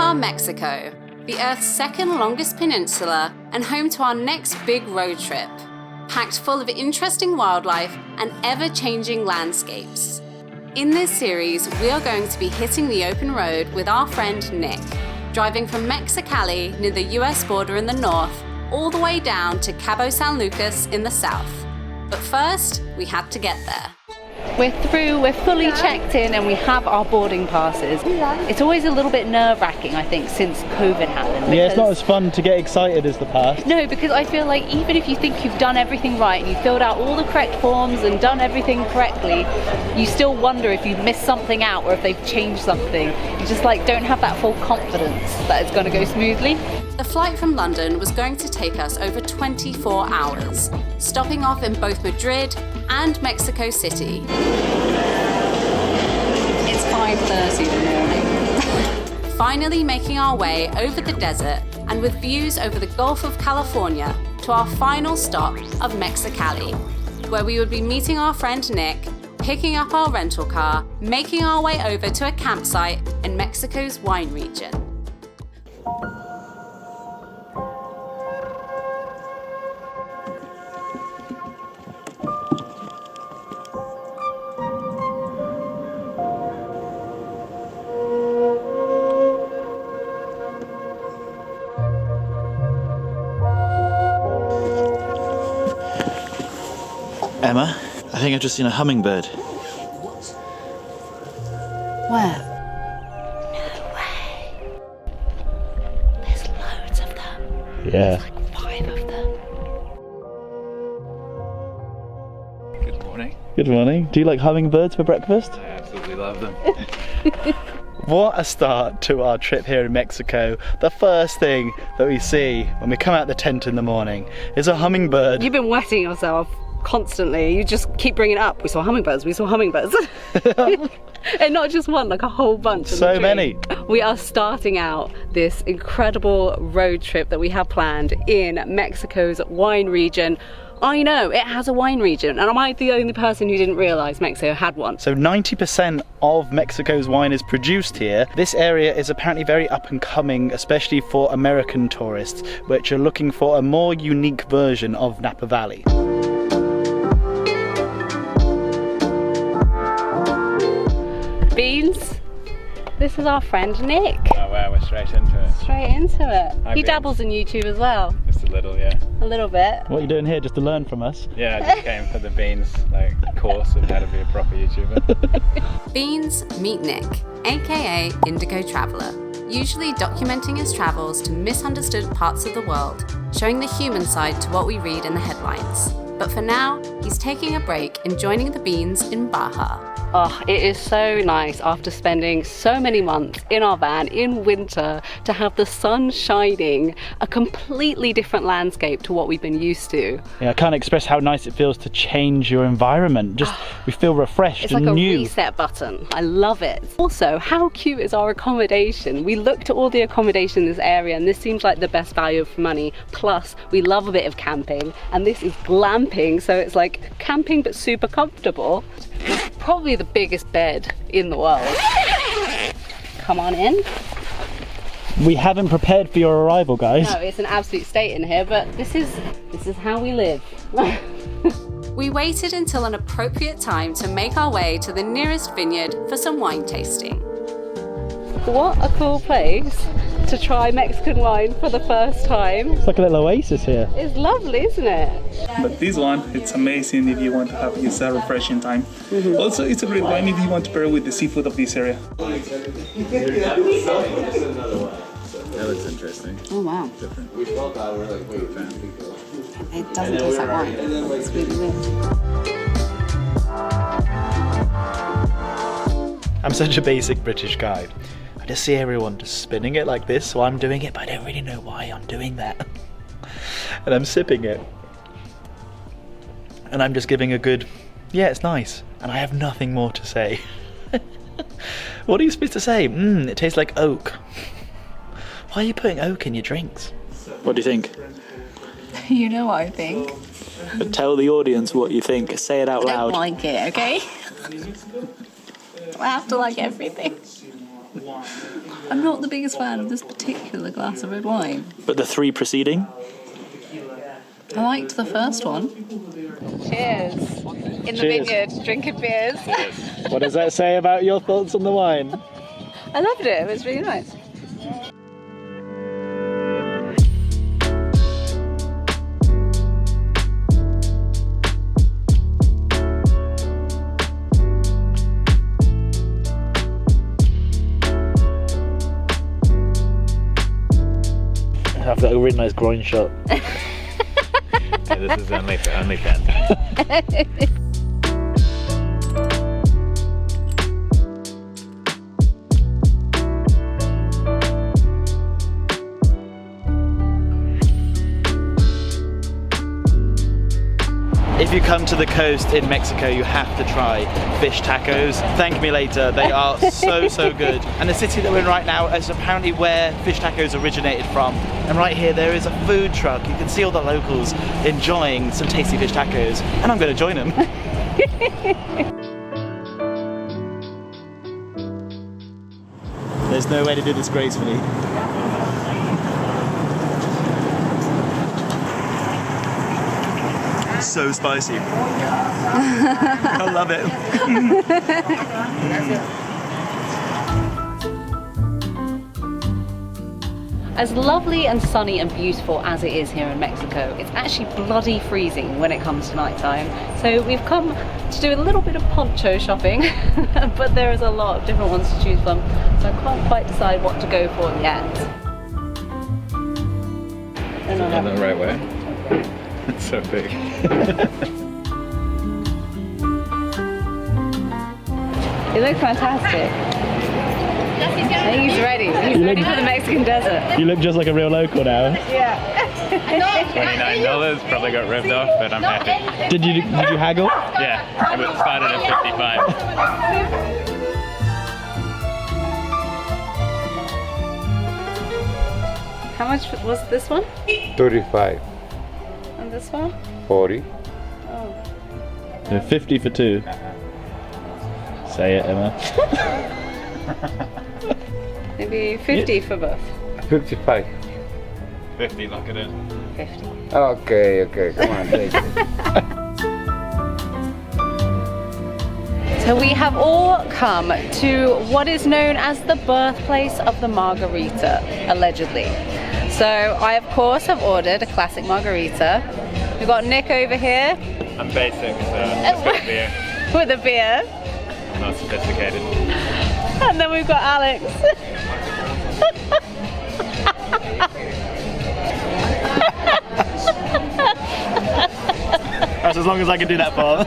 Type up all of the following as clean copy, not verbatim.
are Mexico, the Earth's second longest peninsula and home to our next big road trip, packed full of interesting wildlife and ever-changing landscapes. In this series, we are going to be hitting the open road with our friend Nick, driving from Mexicali near the US border in the north, all the way down to Cabo San Lucas in the south. But first, we had to get there. We're through, we're fully checked in, and we have our boarding passes. It's always a little bit nerve-wracking, I think, since COVID happened. Yeah, it's not as fun to get excited as the past. No, because I feel like even if you think you've done everything right and you've filled out all the correct forms and done everything correctly, you still wonder if you've missed something out or if they've changed something. You just don't have that full confidence that it's going to go smoothly. The flight from London was going to take us over 24 hours, stopping off in both Madrid and Mexico City. It's 5:30 in the morning. Finally making our way over the desert and with views over the Gulf of California to our final stop of Mexicali, where we would be meeting our friend Nick, picking up our rental car, making our way over to a campsite in Mexico's wine region. Emma, I think I've just seen a hummingbird. Where? No way. There's loads of them. Yeah. There's like 5 of them. Good morning. Good morning. Do you like hummingbirds for breakfast? I absolutely love them. What a start to our trip here in Mexico. The first thing that we see when we come out the tent in the morning is a hummingbird. You've been wetting yourself constantly. You just keep bringing it up. We saw hummingbirds, we saw hummingbirds. And not just one, like a whole bunch. So many. We are starting out this incredible road trip that we have planned in Mexico's wine region. I know, it has a wine region, and am I the only person who didn't realise Mexico had one? So 90% of Mexico's wine is produced here. This area is apparently very up and coming, especially for American tourists, which are looking for a more unique version of Napa Valley. Beans, this is our friend Nick. Oh wow, we're straight into it. Straight into it. Hi, He Beans. dabbles in YouTube as well. Just a little, yeah. A little bit. What are you doing here, just to learn from us? Yeah, I just came for the Beans course of how to be a proper YouTuber. Beans, meet Nick, aka Indigo Traveller, usually documenting his travels to misunderstood parts of the world, showing the human side to what we read in the headlines. But for now, he's taking a break and joining the Beans in Baja. Oh, it is so nice after spending so many months in our van in winter to have the sun shining, a completely different landscape to what we've been used to. Yeah, I can't express how nice it feels to change your environment. Just, we feel refreshed It's and like a new. reset button. I love it. Also, how cute is our accommodation? We looked at all the accommodation in this area and this seems like the best value for money. Plus, we love a bit of camping, and this is glamping, so it's like camping but super comfortable. It's probably the biggest bed in the world. Come on in. We haven't prepared for your arrival, guys. No, it's an absolute state in here, but this is how we live. We waited until an appropriate time to make our way to the nearest vineyard for some wine tasting. What a cool place to try Mexican wine for the first time. It's like a little oasis here. It's lovely, isn't it? But this one, it's amazing if you want to have this refreshing time. Also, it's a great wine if you want to pair it with the seafood of this area. That looks interesting. Oh wow. Different. It doesn't taste like wine. It's really weird. I'm such a basic British guy. I just see everyone just spinning it like this, so I'm doing it, but I don't really know why I'm doing that. And I'm sipping it. And I'm just giving a good, yeah, it's nice. And I have nothing more to say. What are you supposed to say? It tastes like oak. Why are you putting oak in your drinks? What do you think? You know what I think. But tell the audience what you think. Say it out I don't loud. like it, okay? I have to like everything. I'm not the biggest fan of this particular glass of red wine. But the 3 preceding? I liked the first one. Cheers. In the Cheers. vineyard, drinking beers. What does that say about your thoughts on the wine? I loved it. It was really nice. I've got a really nice groin shot. Yeah, this is only for OnlyFans. If you come to the coast in Mexico, you have to try fish tacos. Thank me later, they are so good. And the city that we're in right now is apparently where fish tacos originated from. And right here there is a food truck. You can see all the locals enjoying some tasty fish tacos. And I'm gonna join them. There's no way to do this gracefully. So spicy. I love it. As lovely and sunny and beautiful as it is here in Mexico, it's actually bloody freezing when it comes to nighttime. So we've come to do a little bit of poncho shopping, but there is a lot of different ones to choose from, so I can't quite decide what to go for yet. Is it the right way? It's so big. You look fantastic. He's ready. He's ready for the Mexican desert. You look just like a real local now. $29 probably got ripped off, but I'm happy. Did you haggle? Yeah, it was started at 55. How much was this one? 35, And this one? 40. So 50 for 2. Say it, Emma. Maybe 50 for both. 55. 50, lock it in. 50. Okay, come on, take it. So we have all come to what is known as the birthplace of the margarita, allegedly. So I of course have ordered a classic margarita. We've got Nick over here. I'm basic, so just got a beer. With a beer. Not sophisticated. And then we've got Alex. That's as long as I can do that for.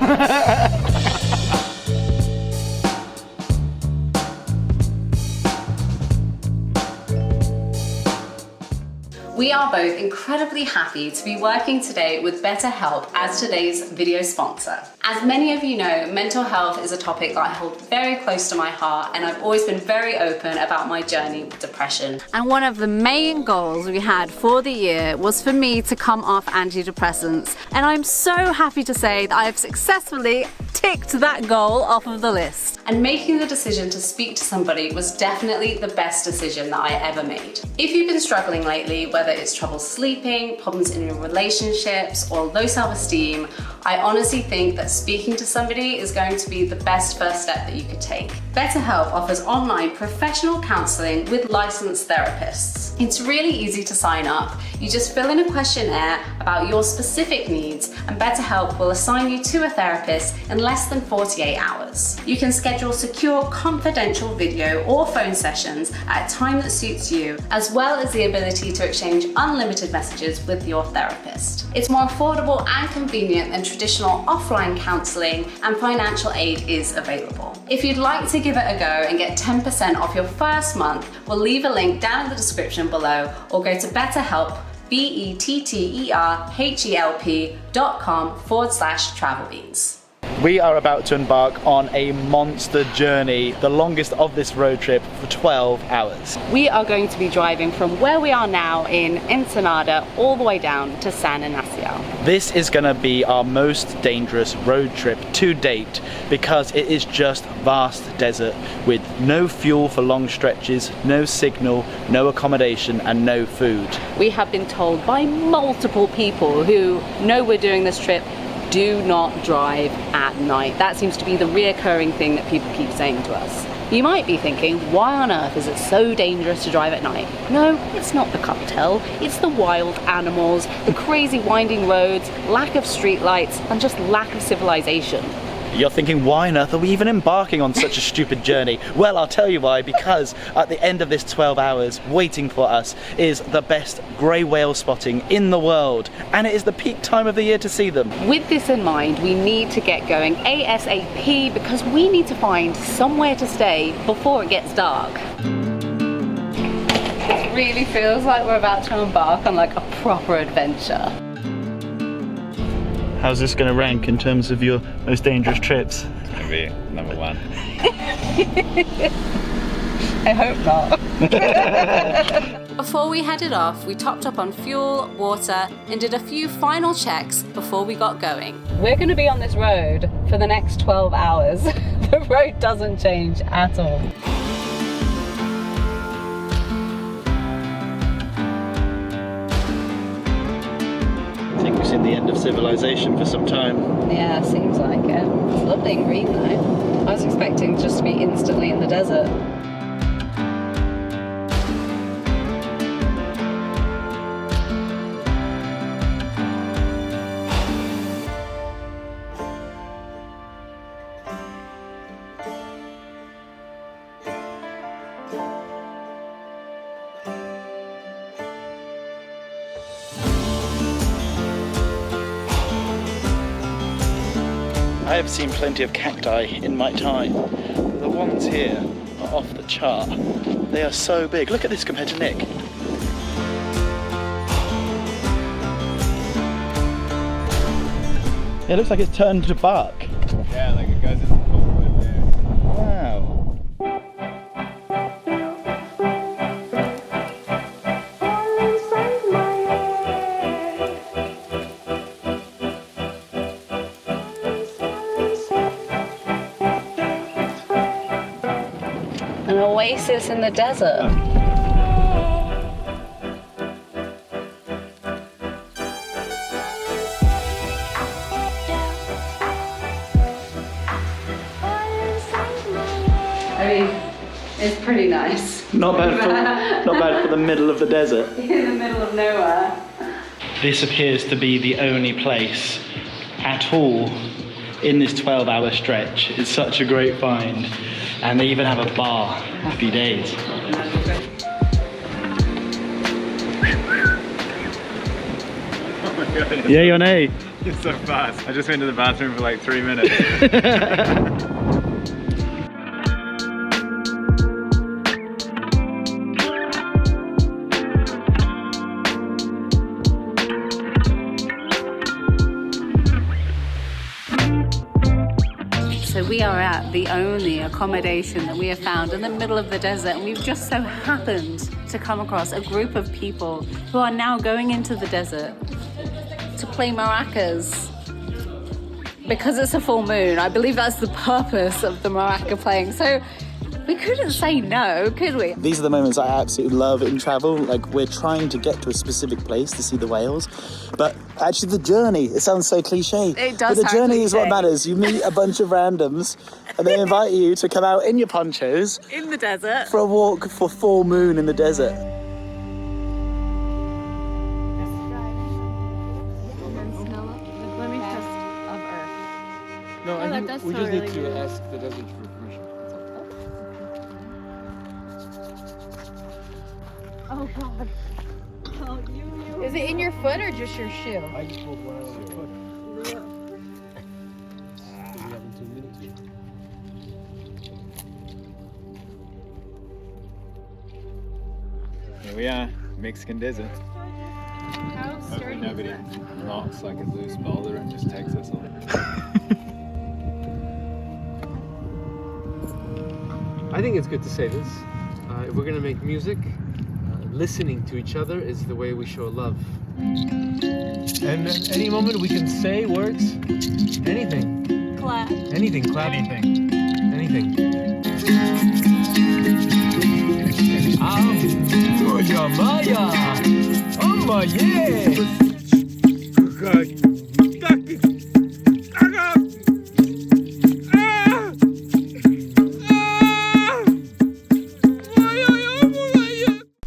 We are both incredibly happy to be working today with BetterHelp as today's video sponsor. As many of you know, mental health is a topic that I hold very close to my heart, and I've always been very open about my journey with depression. And one of the main goals we had for the year was for me to come off antidepressants, and I'm so happy to say that I have successfully ticked that goal off of the list. And making the decision to speak to somebody was definitely the best decision that I ever made. If you've been struggling lately, whether it's trouble sleeping, problems in your relationships, or low self-esteem, I honestly think that speaking to somebody is going to be the best first step that you could take. BetterHelp offers online professional counseling with licensed therapists. It's really easy to sign up. You just fill in a questionnaire about your specific needs, and BetterHelp will assign you to a therapist in less than 48 hours. You can schedule secure, confidential video or phone sessions at a time that suits you, as well as the ability to exchange unlimited messages with your therapist. It's more affordable and convenient than traditional offline counseling, and financial aid is available. If you'd like to give it a go and get 10% off your first month, we'll leave a link down in the description below, or go to BetterHelp, BetterHelp.com/travelbeans. We are about to embark on a monster journey, the longest of this road trip, for 12 hours. We are going to be driving from where we are now in Ensenada all the way down to San Ignacio. This is going to be our most dangerous road trip to date because it is just vast desert with no fuel for long stretches, no signal, no accommodation and no food. We have been told by multiple people who know we're doing this trip, do not drive at night. That seems to be the reoccurring thing that people keep saying to us. You might be thinking, why on earth is it so dangerous to drive at night? No, it's not the cartel, it's the wild animals, the crazy winding roads, lack of street lights, and just lack of civilization. You're thinking, why on earth are we even embarking on such a stupid journey? Well, I'll tell you why, because at the end of this 12 hours, waiting for us is the best grey whale spotting in the world, and it is the peak time of the year to see them. With this in mind, we need to get going ASAP because we need to find somewhere to stay before it gets dark. It really feels like we're about to embark on like a proper adventure. How's this going to rank in terms of your most dangerous trips? It's going to be number one. I hope not. Before we headed off, we topped up on fuel, water, and did a few final checks before we got going. We're going to be on this road for the next 12 hours. The road doesn't change at all. I think we've seen the end of civilization for some time. Yeah, seems like it. It's lovely and green though. I was expecting just to be instantly in the desert. I have seen plenty of cacti in my time. The ones here are off the chart. They are so big. Look at this compared to Nick. It looks like it's turned to bark. Yeah, like it goes in the pulpwood there. Wow. An oasis in the desert. I mean, it's pretty nice. Not bad for the middle of the desert. In the middle of nowhere. This appears to be the only place at all in this 12-hour stretch. It's such a great find. And they even have a bar. Happy days. Oh my god. Yay or nay? It's so fast. I just went to the bathroom for like 3 minutes. So we are at the only accommodation that we have found in the middle of the desert, and we've just so happened to come across a group of people who are now going into the desert to play maracas because it's a full moon. I believe that's the purpose of the maraca playing. So we couldn't say no, could we? These are the moments I absolutely love in travel. Like, we're trying to get to a specific place to see the whales, but actually the journey, it sounds so cliche. It does But the sound journey is what cliche. matters. You meet a bunch of randoms and they invite you to come out in your ponchos In the desert. for a walk for full moon in the desert. No, I think we just need to ask the desert for permission. Oh god. Oh, you. Is it in your foot or just your shoe? I just pulled one out of my foot. We have in 2 minutes. Here we are, Mexican desert. How Hopefully sturdy nobody is that? knocks like a loose boulder and just takes us on. think it's good to say this. If we're gonna make music, listening to each other is the way we show love. And at any moment we can say words, anything. Clap. Anything, clap. Anything. Moja Maya! Oh my yeah!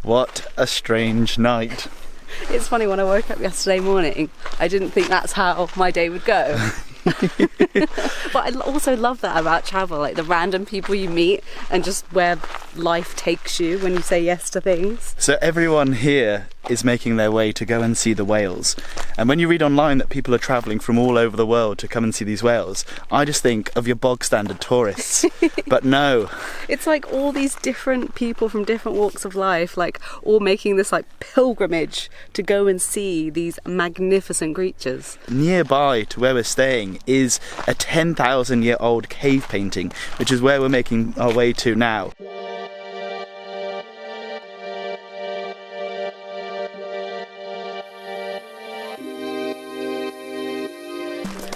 What a strange night. It's funny, when I woke up yesterday morning, I didn't think that's how my day would go. But I also love that about travel, like the random people you meet and just where life takes you when you say yes to things. So everyone here is making their way to go and see the whales. And when you read online that people are travelling from all over the world to come and see these whales, I just think of your bog standard tourists. But no. It's like all these different people from different walks of life, like all making this like pilgrimage to go and see these magnificent creatures. Nearby to where we're staying is a 10,000-year-old cave painting, which is where we're making our way to now.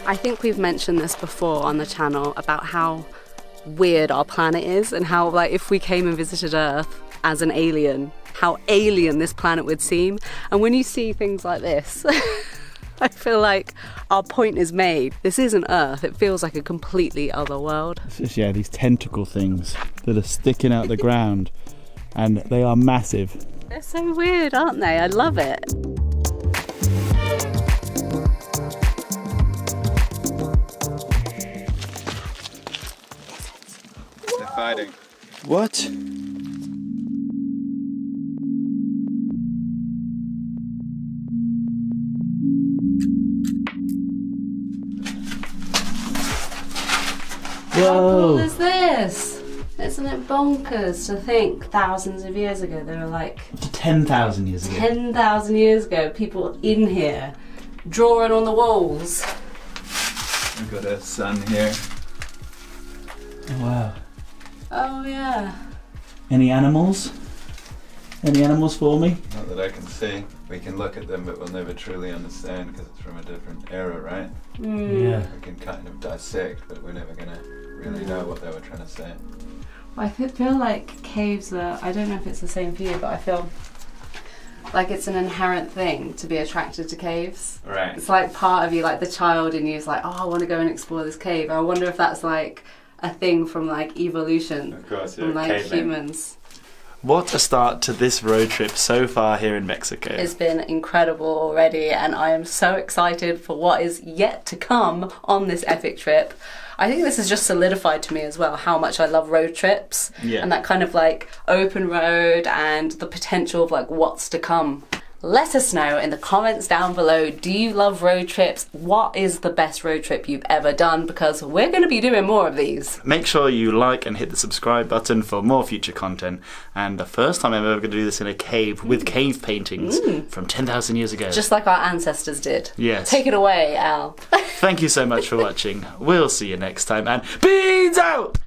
I think we've mentioned this before on the channel about how weird our planet is and how, like, if we came and visited Earth as an alien, how alien this planet would seem. And when you see things like this, I feel like our point is made. This isn't Earth. It feels like a completely other world. Yeah, these tentacle things that are sticking out the ground, and they are massive. They're so weird, aren't they? I love it. They're fighting. What? How cool is this? Isn't it bonkers to think thousands of years ago they were like 10,000 years ago. 10,000 years ago, people in here drawing on the walls. We've got a sun here. Oh, wow. Oh yeah. Any animals? Any animals for me? Not that I can see. We can look at them, but we'll never truly understand because it's from a different era, right? Yeah. We can kind of dissect, but we're never gonna really know what they were trying to say. Well, I feel like caves are, I don't know if it's the same for you, but I feel like it's an inherent thing to be attracted to caves. Right. It's like part of you, like the child in you is like, oh, I want to go and explore this cave. I wonder if that's like a thing from like evolution. Of course, yeah. From like Cavemen. humans. What a start to this road trip so far here in Mexico. It's been incredible already, and I am so excited for what is yet to come on this epic trip. I think this has just solidified to me as well how much I love road trips. Yeah. And that kind of like open road and the potential of like what's to come. Let us know in the comments down below, do you love road trips? What is the best road trip you've ever done? Because we're going to be doing more of these. Make sure you like and hit the subscribe button for more future content. And the first time I'm ever going to do this in a cave with cave paintings from 10,000 years ago. Just like our ancestors did. Yes. Take it away, Al. Thank you so much for watching. We'll see you next time, and beans out!